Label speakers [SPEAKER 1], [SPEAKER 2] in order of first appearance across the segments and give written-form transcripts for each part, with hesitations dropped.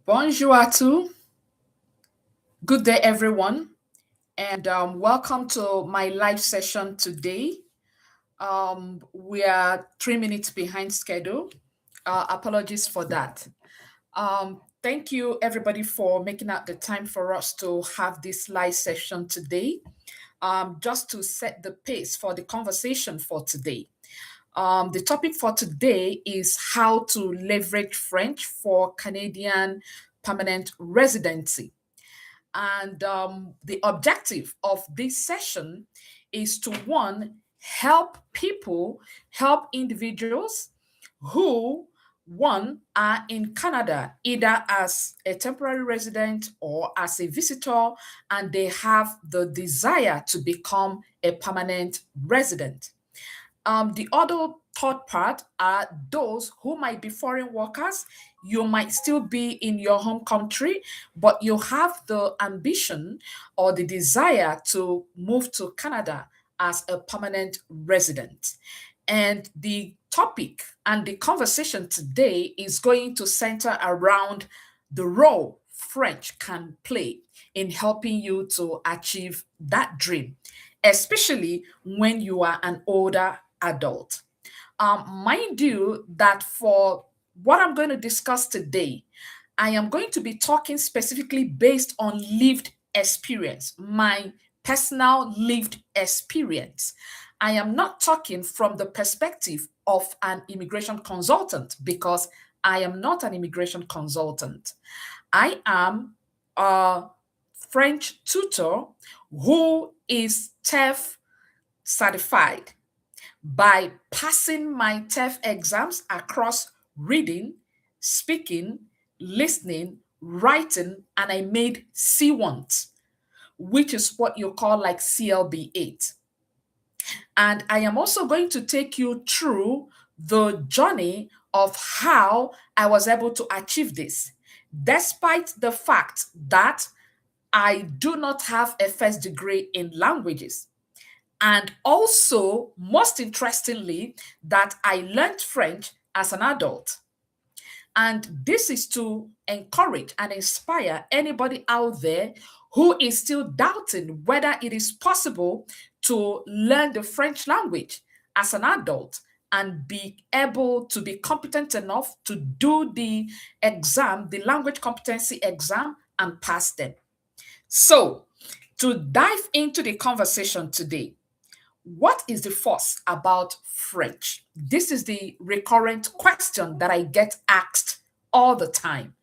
[SPEAKER 1] Bonjour à tous. Good day, everyone, and welcome to my live session today. We are 3 minutes behind schedule. Apologies for that. Thank you, everybody, for making out the time for us to have this live session today. Just to set the pace for the conversation for today. The topic for today is how to leverage French for Canadian permanent residency. And the objective of this session is to one, help individuals who, one, are in Canada, either as a temporary resident or as a visitor, and they have the desire to become a permanent resident. The other third part are those who might be foreign workers. You might still be in your home country, but you have the ambition or the desire to move to Canada as a permanent resident. And the topic and the conversation today is going to center around the role French can play in helping you to achieve that dream, especially when you are an older adult. Mind you, that for what I'm going to discuss today, I am going to be talking specifically based on lived experience, my personal lived experience. I am not talking from the perspective of an immigration consultant because I am not an immigration consultant. I am a French tutor who is TEF certified by passing my TEF exams across reading, speaking, listening, writing, and I made C1, which is what you call like CLB 8. And I am also going to take you through the journey of how I was able to achieve this, despite the fact that I do not have a first degree in languages. And also, most interestingly, that I learned French as an adult. And this is to encourage and inspire anybody out there who is still doubting whether it is possible to learn the French language as an adult and be able to be competent enough to do the exam, the language competency exam, and pass them. So, to dive into the conversation today, what is the fuss about French? This is the recurrent question that I get asked all the time.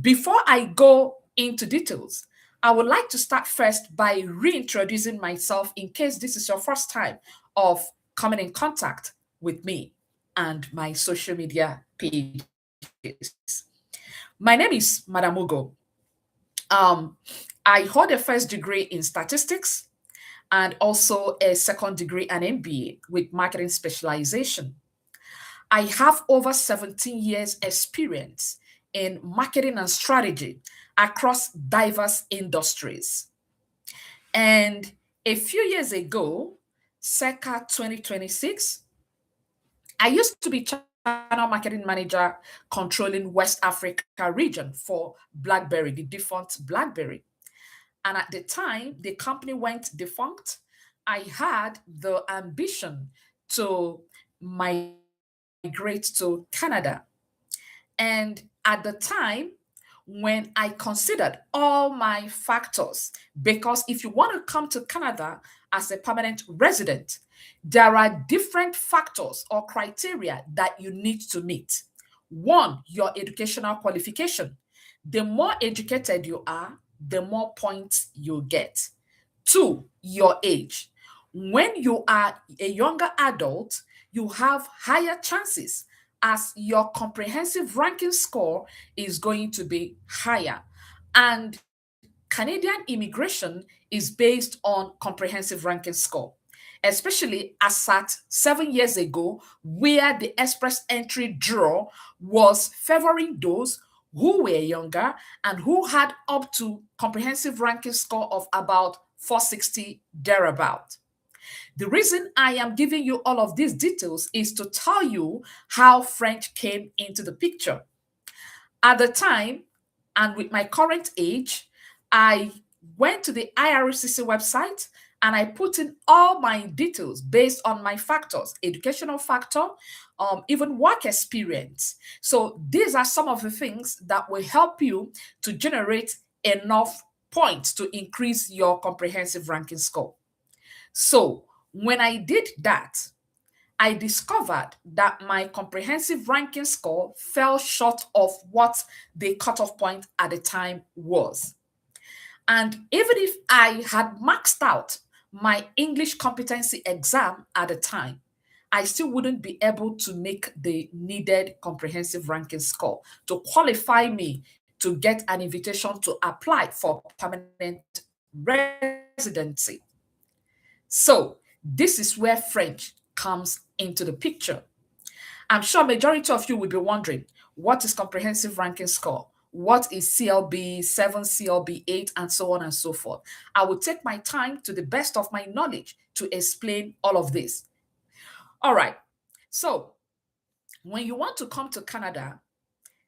[SPEAKER 1] Before I go into details, I would like to start first by reintroducing myself in case this is your first time of coming in contact with me and my social media pages. My name is Madam Ugo. I hold a first degree in statistics and also a second degree and MBA with marketing specialization. I have over 17 years experience in marketing and strategy across diverse industries. And a few years ago, circa 2026, I used to be channel marketing manager controlling West Africa region for BlackBerry, the defunct BlackBerry. And at the time the company went defunct, I had the ambition to migrate to Canada. And at the time, when I considered all my factors, because if you want to come to Canada as a permanent resident, there are different factors or criteria that you need to meet. One, your educational qualification. The more educated you are, the more points you get. Two, your age. When you are a younger adult, you have higher chances as your comprehensive ranking score is going to be higher. And Canadian immigration is based on comprehensive ranking score, especially as at 7 years ago, where the express entry draw was favoring those who were younger and who had up to comprehensive ranking score of about 460 thereabout. The reason I am giving you all of these details is to tell you how French came into the picture. At the time, And with my current age, I went to the IRCC website and I put in all my details based on my factors, educational factor, even work experience. So these are some of the things that will help you to generate enough points to increase your comprehensive ranking score. So when I did that, I discovered that my comprehensive ranking score fell short of what the cutoff point at the time was. And even if I had maxed out my English competency exam at the time, I still wouldn't be able to make the needed comprehensive ranking score to qualify me to get an invitation to apply for permanent residency. So, this is where French comes into the picture. I'm sure majority of you will be wondering, what is comprehensive ranking score? What is CLB 7, CLB 8, and so on and so forth? I will take my time to the best of my knowledge to explain all of this. All right. So, when you want to come to Canada,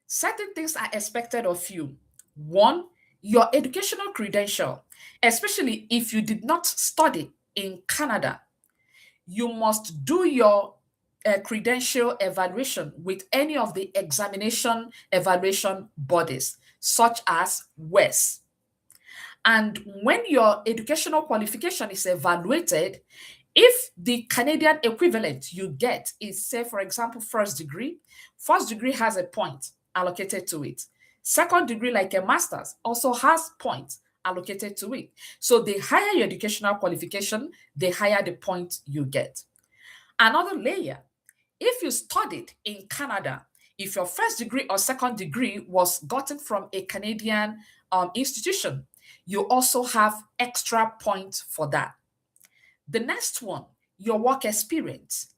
[SPEAKER 1] certain things are expected of you. One, your educational credential, especially if you did not study in Canada, you must do your credential evaluation with any of the examination evaluation bodies, such as WES. And when your educational qualification is evaluated, if the Canadian equivalent you get is, say, for example, first degree has a point allocated to it. Second degree, like a master's, also has points allocated to it. So the higher your educational qualification, the higher the point you get. Another layer, if you studied in Canada, if your first degree or second degree was gotten from a Canadian institution, you also have extra points for that. The next one, your work experience.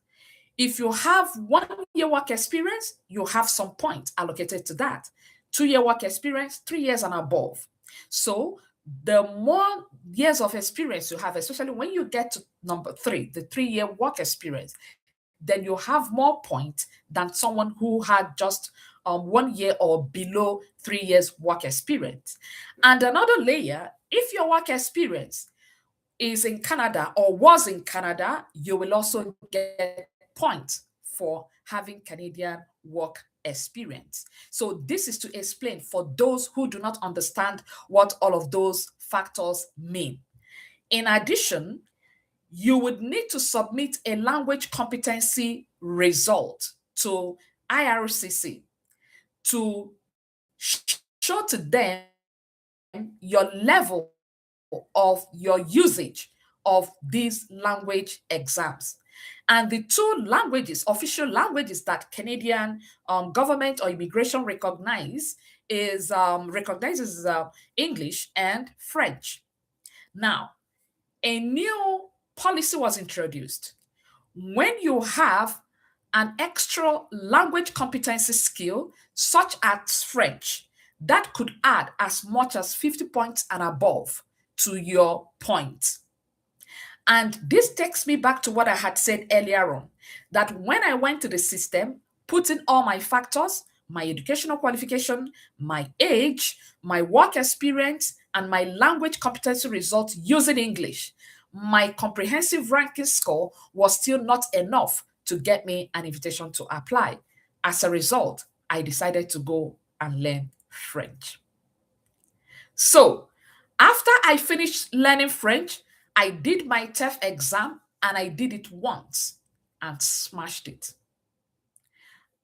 [SPEAKER 1] If you have 1 year work experience, you have some points allocated to that. 2-year work experience, 3 years and above. So the more years of experience you have, especially when you get to number 3, the 3-year work experience, then you have more points than someone who had just 1 year or below 3 years work experience. And another layer, if your work experience is in Canada or was in Canada, you will also get points for having Canadian work experience. So this is to explain for those who do not understand what all of those factors mean. In addition, you would need to submit a language competency result to IRCC to show to them your level of your usage of these language exams. And the two languages, official languages that Canadian government or immigration recognizes English and French. Now, a new policy was introduced. When you have an extra language competency skill, such as French, that could add as much as 50 points and above to your points. And this takes me back to what I had said earlier on, that when I went to the system, put in all my factors, my educational qualification, my age, my work experience, and my language competency results using English, my comprehensive ranking score was still not enough to get me an invitation to apply. As a result, I decided to go and learn French. So, after I finished learning French, I did my TEF exam and I did it once and smashed it.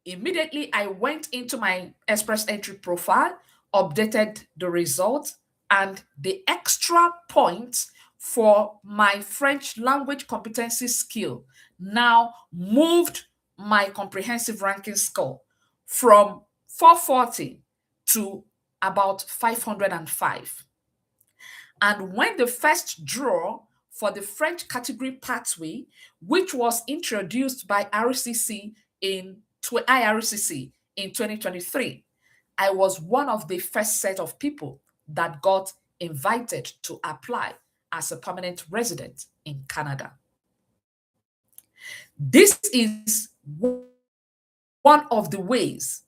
[SPEAKER 1] Immediately, I went into my Express Entry profile, updated the results, and the extra points for my French language competency skill now moved my comprehensive ranking score from 440 to about 505. And when the first draw for the French category pathway, which was introduced by IRCC in 2023, I was one of the first set of people that got invited to apply as a permanent resident in Canada. This is one of the ways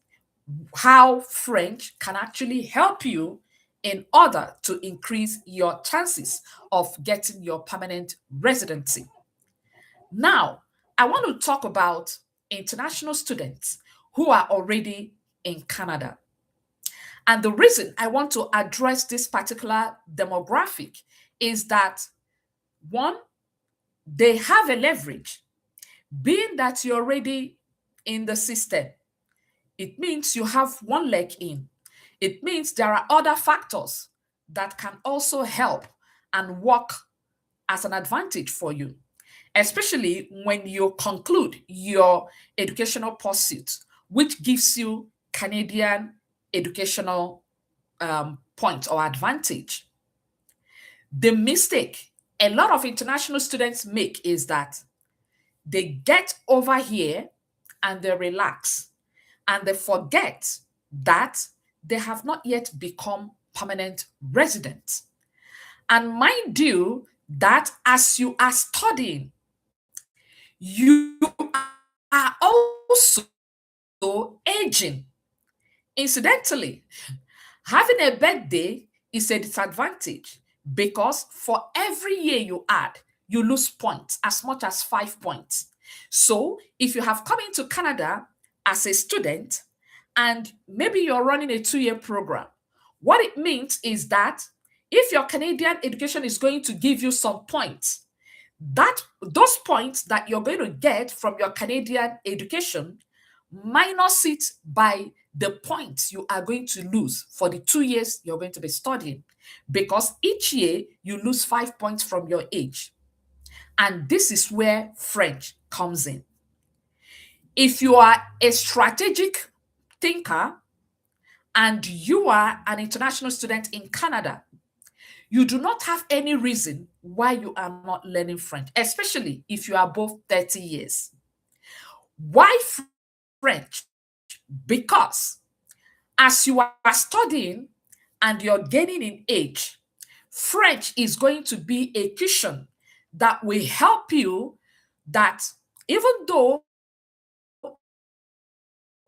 [SPEAKER 1] how French can actually help you in order to increase your chances of getting your permanent residency. Now, I want to talk about international students who are already in Canada. And the reason I want to address this particular demographic is that one, they have a leverage. Being that you're already in the system, it means you have one leg in. It means there are other factors that can also help and work as an advantage for you, especially when you conclude your educational pursuit, which gives you Canadian educational point or advantage. The mistake a lot of international students make is that they get over here and they relax and they forget that they have not yet become permanent residents. And mind you, that as you are studying, you are also aging. Incidentally, having a birthday is a disadvantage because for every year you add, you lose points as much as 5 points. So if you have come into Canada as a student and maybe you're running a 2 year program, what it means is that if your Canadian education is going to give you some points, that those points that you're going to get from your Canadian education, minus it by the points you are going to lose for the 2 years you're going to be studying, because each year you lose 5 points from your age. And this is where French comes in. If you are a strategic thinker and you are an international student in Canada, you do not have any reason why you are not learning French, especially if you are above 30 years. Why French? Because as you are studying and you're gaining in age, French is going to be a cushion that will help you, that even though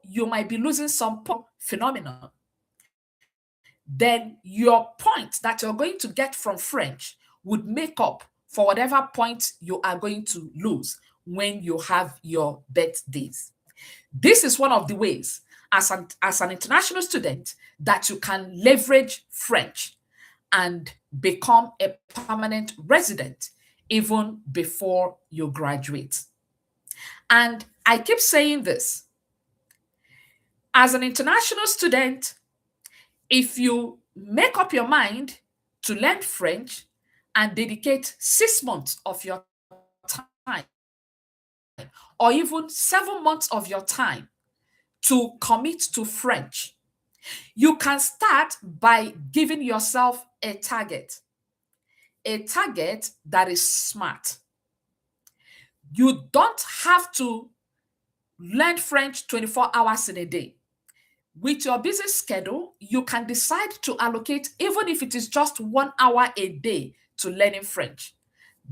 [SPEAKER 1] you might be losing some phenomenon, then your point that you're going to get from French would make up for whatever point you are going to lose when you have your birthdays. This is one of the ways, as an international student, that you can leverage French and become a permanent resident even before you graduate. And I keep saying this, as an international student, if you make up your mind to learn French and dedicate 6 months of your time, or even 7 months of your time to commit to French, you can start by giving yourself a target that is smart. You don't have to learn French 24 hours in a day. With your busy schedule, you can decide to allocate, even if it is just 1 hour a day, to learning French.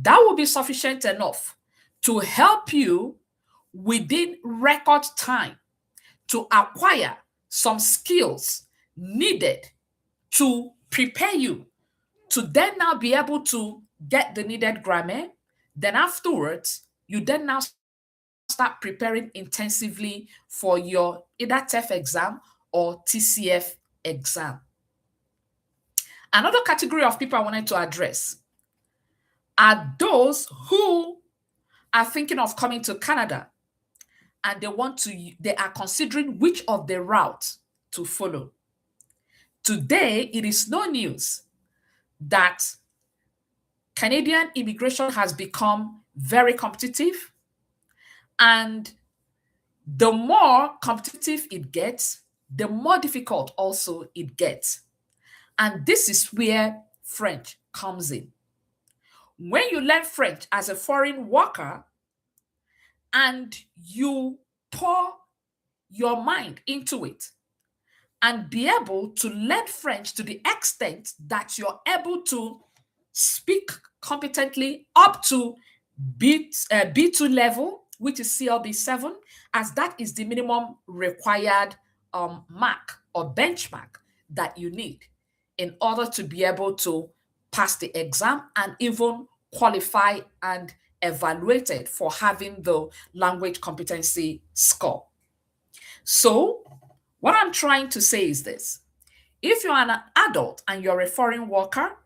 [SPEAKER 1] That will be sufficient enough to help you within record time to acquire some skills needed to prepare you to then now be able to get the needed grammar. Then afterwards, you then now start preparing intensively for your either TEF exam or TCF exam. Another category of people I wanted to address are those who are thinking of coming to Canada and they are considering which of the routes to follow. Today, it is no news that Canadian immigration has become very competitive, and the more competitive it gets, the more difficult also it gets. And this is where French comes in. When you learn French as a foreign worker and you pour your mind into it and be able to learn French to the extent that you're able to speak competently up to B2 level, which is CLB 7, as that is the minimum required mark or benchmark that you need in order to be able to pass the exam and even qualify and evaluated for having the language competency score. So, what I'm trying to say is this: if you're an adult and you're a foreign worker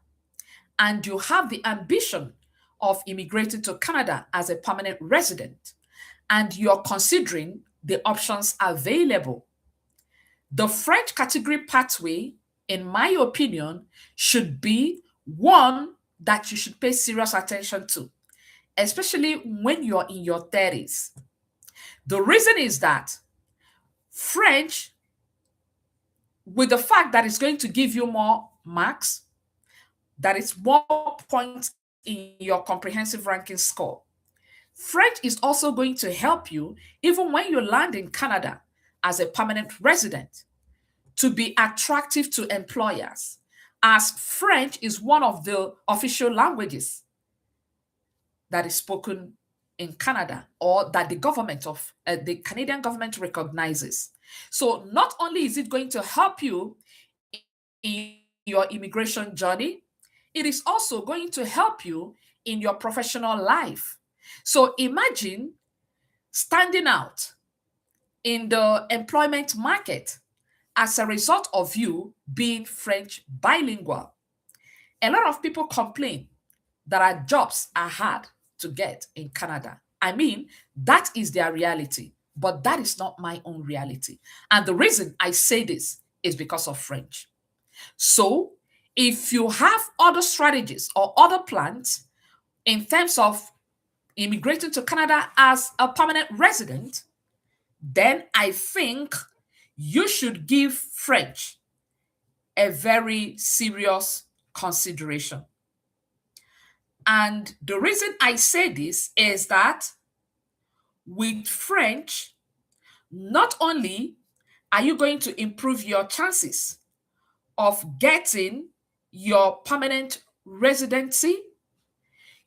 [SPEAKER 1] and you have the ambition of immigrating to Canada as a permanent resident and you're considering the options available, the French category pathway, in my opinion, should be one that you should pay serious attention to, especially when you're in your 30s. The reason is that French, with the fact that it's going to give you more marks, that it's more points in your comprehensive ranking score, French is also going to help you even when you land in Canada as a permanent resident to be attractive to employers, as French is one of the official languages that is spoken in Canada, or that the Canadian government recognizes. So not only is it going to help you in your immigration journey, it is also going to help you in your professional life. So imagine standing out in the employment market as a result of you being French bilingual. A lot of people complain that our jobs are hard to get in Canada. I mean, that is their reality, but that is not my own reality. And the reason I say this is because of French. So, if you have other strategies or other plans in terms of immigrating to Canada as a permanent resident, then I think you should give French a very serious consideration. And the reason I say this is that with French, not only are you going to improve your chances of getting your permanent residency,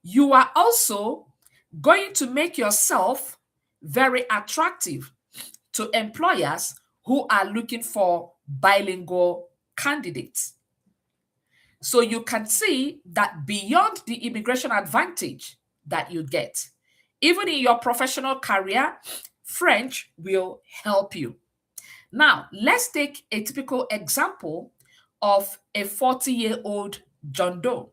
[SPEAKER 1] you are also going to make yourself very attractive to employers who are looking for bilingual candidates. So you can see that beyond the immigration advantage that you get, even in your professional career, French will help you. Now, let's take a typical example of a 40-year-old John Doe.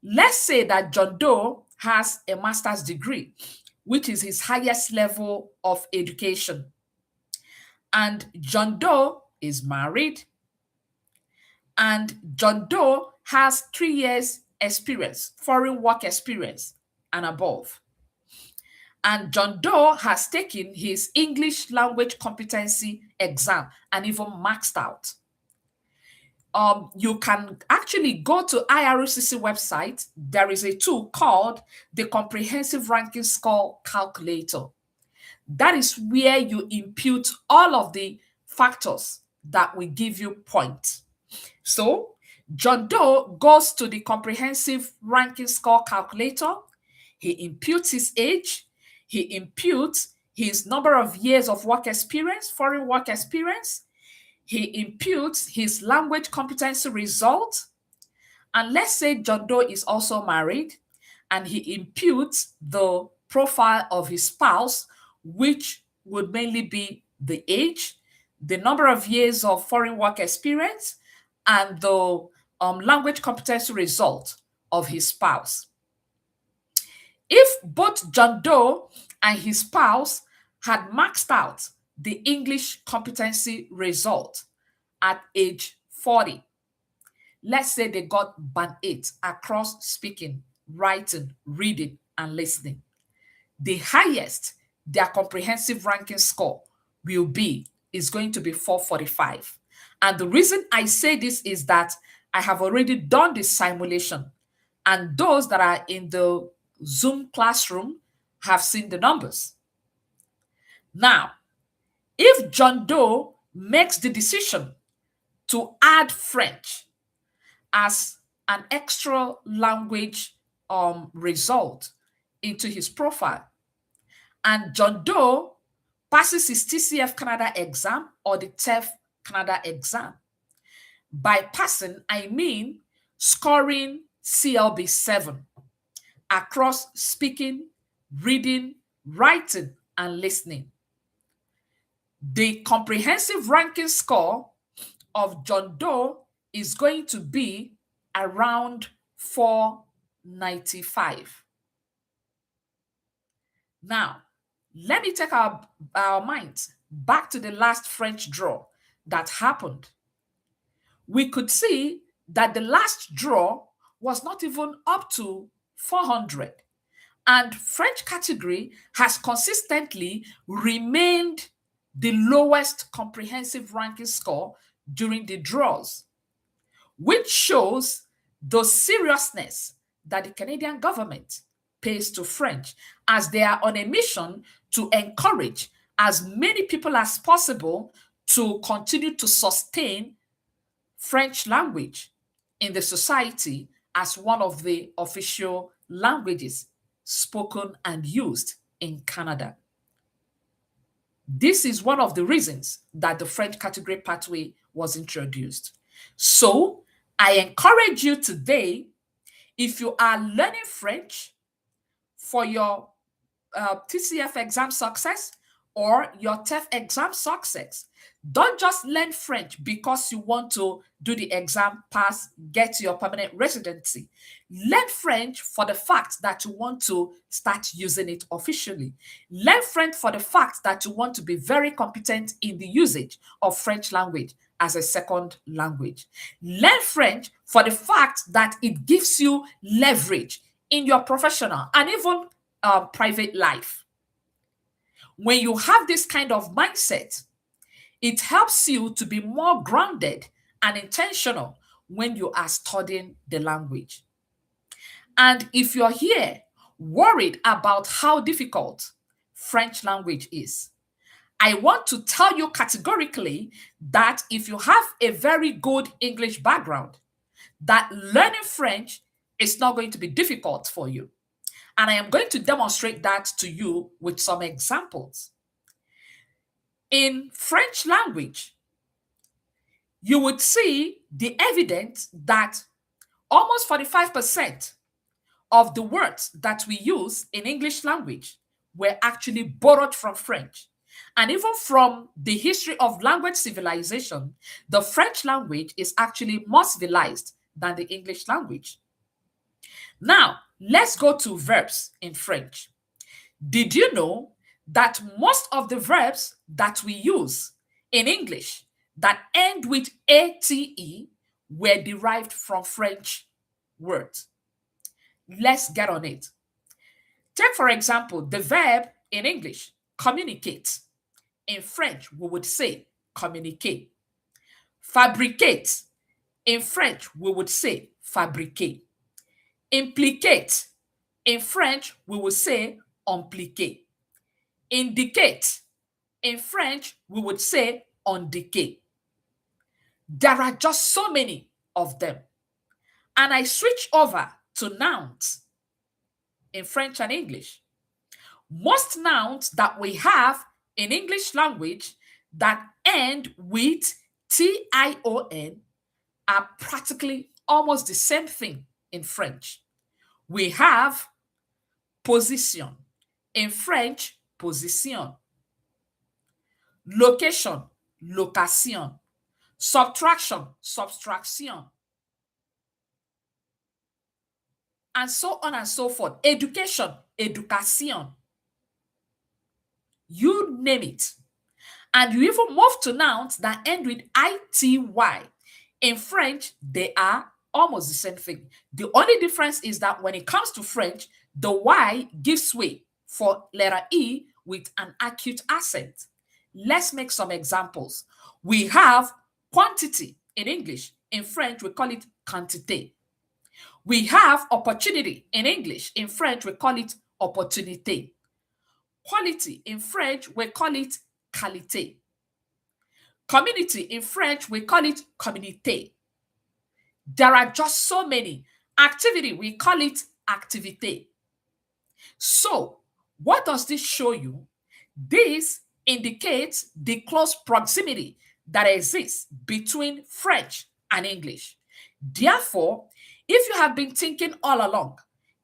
[SPEAKER 1] Let's say that John Doe has a master's degree, which is his highest level of education. And John Doe is married, and John Doe has 3 years experience, foreign work experience and above. And John Doe has taken his English language competency exam and even maxed out. You can actually go to IRCC website. There is a tool called the Comprehensive Ranking Score Calculator. That is where you impute all of the factors that will give you points. So John Doe goes to the Comprehensive Ranking Score Calculator. He imputes his age. He imputes his number of years of work experience, foreign work experience. He imputes his language competency result. And let's say John Doe is also married, and he imputes the profile of his spouse, which would mainly be the age, the number of years of foreign work experience, and the language competency result of his spouse. If both John Doe and his spouse had maxed out the English competency result at age 40, let's say they got band 8 across speaking, writing, reading, and listening, the highest their comprehensive ranking score will be is going to be 445. And the reason I say this is that I have already done this simulation, and those that are in the Zoom classroom have seen the numbers. Now, if John Doe makes the decision to add French as an extra language result into his profile, and John Doe passes his TCF Canada exam or the TEF Canada exam. By passing, I mean scoring CLB 7 across speaking, reading, writing, and listening. The comprehensive ranking score of John Doe is going to be around 495. Now, let me take our minds back to the last French draw that happened. We could see that the last draw was not even up to 400. And French category has consistently remained the lowest comprehensive ranking score during the draws, which shows the seriousness that the Canadian government pays to French as they are on a mission to encourage as many people as possible to continue to sustain French language in the society as one of the official languages spoken and used in Canada. This is one of the reasons that the French category pathway was introduced. So I encourage you today, if you are learning French for your TCF exam success or your TEF exam success, don't just learn French because you want to do the exam, pass, get your permanent residency. Learn French for the fact that you want to start using it officially. Learn French for the fact that you want to be very competent in the usage of French language as a second language. Learn French for the fact that it gives you leverage in your professional and even private life. When you have this kind of mindset, it helps you to be more grounded and intentional when you are studying the language. And if you're here worried about how difficult French language is, I want to tell you categorically that if you have a very good English background, that learning French is not going to be difficult for you. And I am going to demonstrate that to you with some examples. In French language, you would see the evidence that almost 45% of the words that we use in English language were actually borrowed from French. And even from the history of language civilization, the French language is actually more civilized than the English language. Now, let's go to verbs in French. Did you know that most of the verbs that we use in English that end with ate were derived from French words? Let's get on it. Take, for example, the verb in English, communicate. In French, we would say communiquer. Fabricate. In French, we would say fabriquer. Implicate. In French, we would say impliquer. Indicate. In French, we would say indiquer. There are just so many of them. And I switch over to nouns in French and English. Most nouns that we have in English language that end with tion are practically almost the same thing in French. We have position. In French, position. Location, location. Subtraction, subtraction. And so on and so forth. Education, education. You name it. And you even move to nouns that end with ity. In French, they are almost the same thing. The only difference is that when it comes to French, the Y gives way for letter E with an acute accent. Let's make some examples. We have quantity in English. In French, we call it quantité. We have opportunity in English. In French, we call it opportunité. Quality in French, we call it qualité. Community in French, we call it communauté. There are just so many. Activity, we call it activité. So, what does this show you? This indicates the close proximity that exists between French and English. Therefore, if you have been thinking all along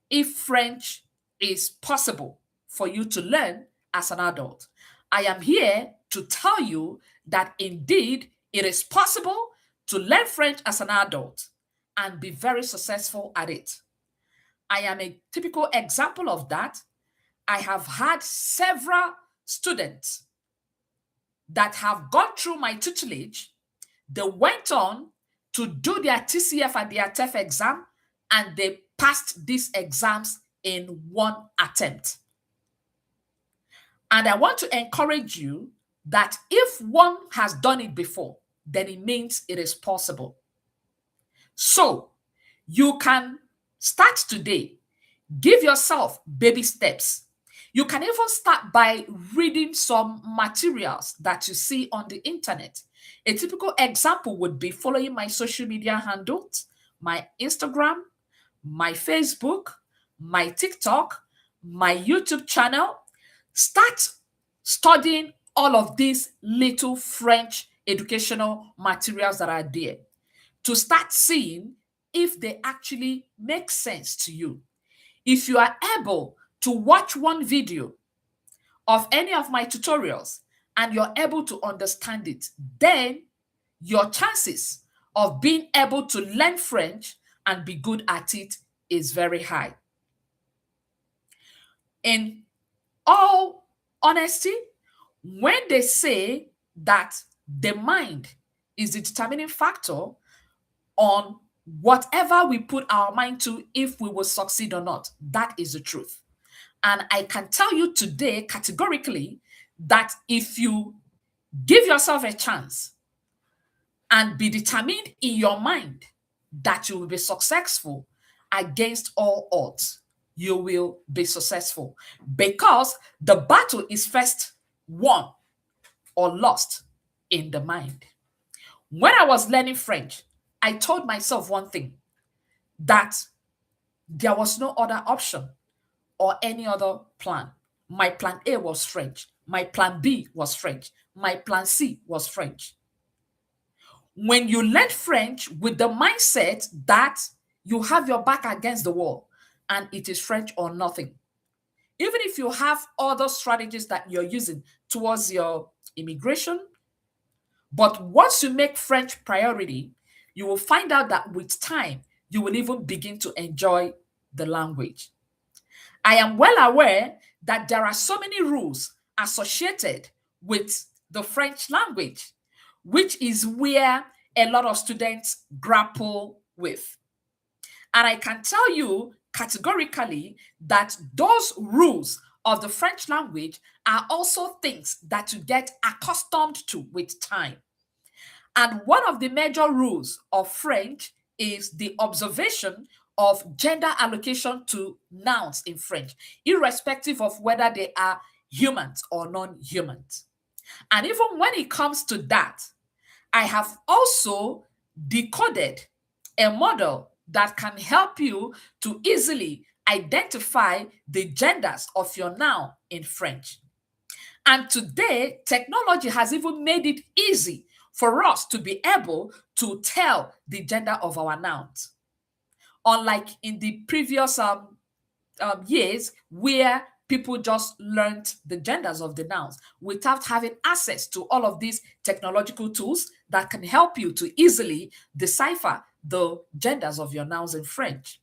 [SPEAKER 1] if French is possible for you to learn as an adult, I am here to tell you that indeed it is possible to learn French as an adult and be very successful at it. I am a typical example of that. I have had several students that have gone through my tutelage. They went on to do their TCF and their TEF exam, and they passed these exams in one attempt. And I want to encourage you that if one has done it before, then it means it is possible. So you can start today. Give yourself baby steps. You can even start by reading some materials that you see on the internet. A typical example would be following my social media handles, my Instagram, my Facebook, my TikTok, my YouTube channel. Start studying all of these little French educational materials that are there to start seeing if they actually make sense to you. If you are able to watch one video of any of my tutorials and you're able to understand it, then your chances of being able to learn French and be good at it is very high. In all honesty, when they say that the mind is the determining factor on whatever we put our mind to, if we will succeed or not, that is the truth. And I can tell you today categorically that if you give yourself a chance and be determined in your mind that you will be successful against all odds, you will be successful, because the battle is first won or lost in the mind. When I was learning French, I told myself one thing, that there was no other option or any other plan. My plan A was French. My plan B was French. My plan C was French. When you learn French with the mindset that you have your back against the wall and it is French or nothing, even if you have other strategies that you're using towards your immigration, but once you make French priority, you will find out that with time, you will even begin to enjoy the language. I am well aware that there are so many rules associated with the French language, which is where a lot of students grapple with. And I can tell you categorically that those rules of the French language are also things that you get accustomed to with time. And one of the major rules of French is the observation of gender allocation to nouns in French, irrespective of whether they are humans or non-humans. And even when it comes to that, I have also decoded a model that can help you to easily identify the genders of your noun in French. And today, technology has even made it easy for us to be able to tell the gender of our nouns. Unlike in the previous years where people just learned the genders of the nouns without having access to all of these technological tools that can help you to easily decipher the genders of your nouns in French.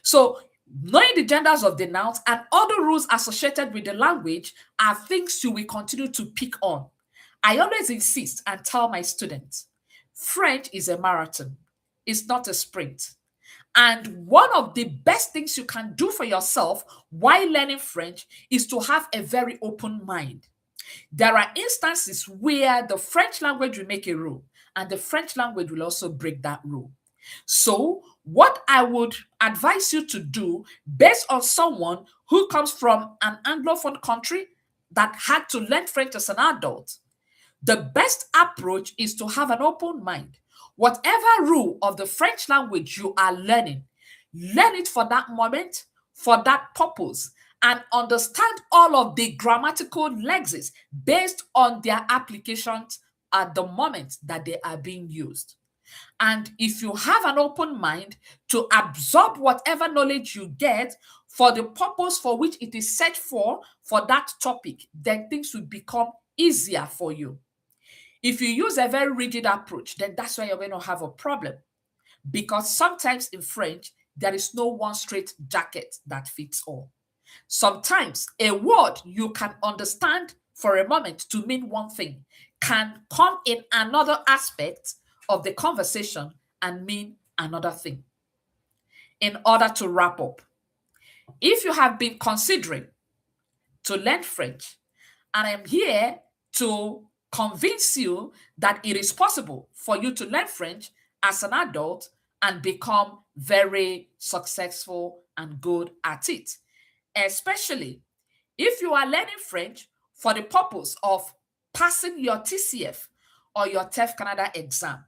[SPEAKER 1] So knowing the genders of the nouns and other rules associated with the language are things you will continue to pick on. I always insist and tell my students, French is a marathon, it's not a sprint. And one of the best things you can do for yourself while learning French is to have a very open mind. There are instances where the French language will make a rule and the French language will also break that rule. So what I would advise you to do, based on someone who comes from an Anglophone country that had to learn French as an adult, the best approach is to have an open mind. Whatever rule of the French language you are learning, learn it for that moment, for that purpose, and understand all of the grammatical lexes based on their applications at the moment that they are being used. And if you have an open mind to absorb whatever knowledge you get for the purpose for which it is set for that topic, then things will become easier for you. If you use a very rigid approach, then that's why you're going to have a problem. Because sometimes in French, there is no one straight jacket that fits all. Sometimes a word you can understand for a moment to mean one thing can come in another aspect of the conversation and mean another thing. In order to wrap up, if you have been considering to learn French, and I'm here to convince you that it is possible for you to learn French as an adult and become very successful and good at it, especially if you are learning French for the purpose of passing your TCF or your TEF Canada exam.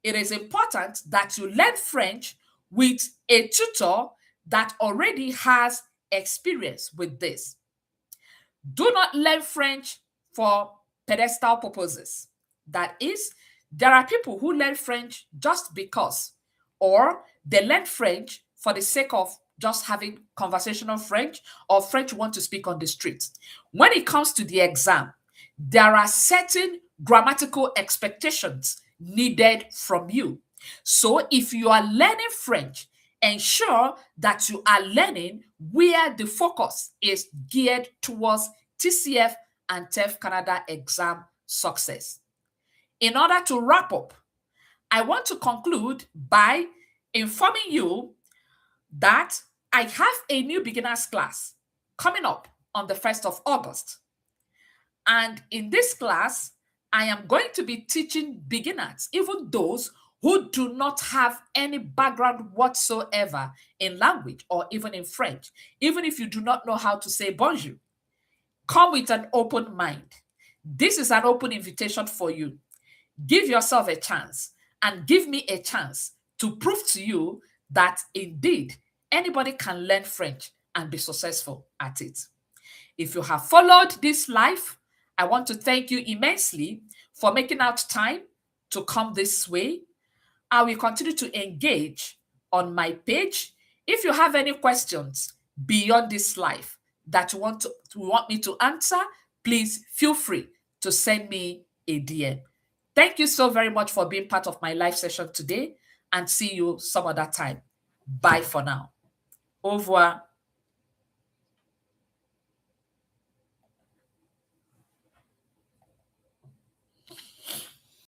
[SPEAKER 1] It is important that you learn French with a tutor that already has experience with this. Do not learn French for pedestal purposes. That is, there are people who learn French just because, or they learn French for the sake of just having conversational French or French you want to speak on the street. When it comes to the exam, there are certain grammatical expectations needed from you. So if you are learning French, ensure that you are learning where the focus is geared towards TCF and TEF Canada exam success. In order to wrap up, I want to conclude by informing you that I have a new beginners class coming up on the 1st of August. And in this class, I am going to be teaching beginners, even those who do not have any background whatsoever in language or even in French, even if you do not know how to say bonjour. Come with an open mind. This is an open invitation for you. Give yourself a chance and give me a chance to prove to you that indeed anybody can learn French and be successful at it. If you have followed this live, I want to thank you immensely for making out time to come this way. I will continue to engage on my page. If you have any questions beyond this live that you want me to answer, please feel free to send me a DM. Thank you so very much for being part of my live session today, and see you some other time. Bye for now. Au revoir.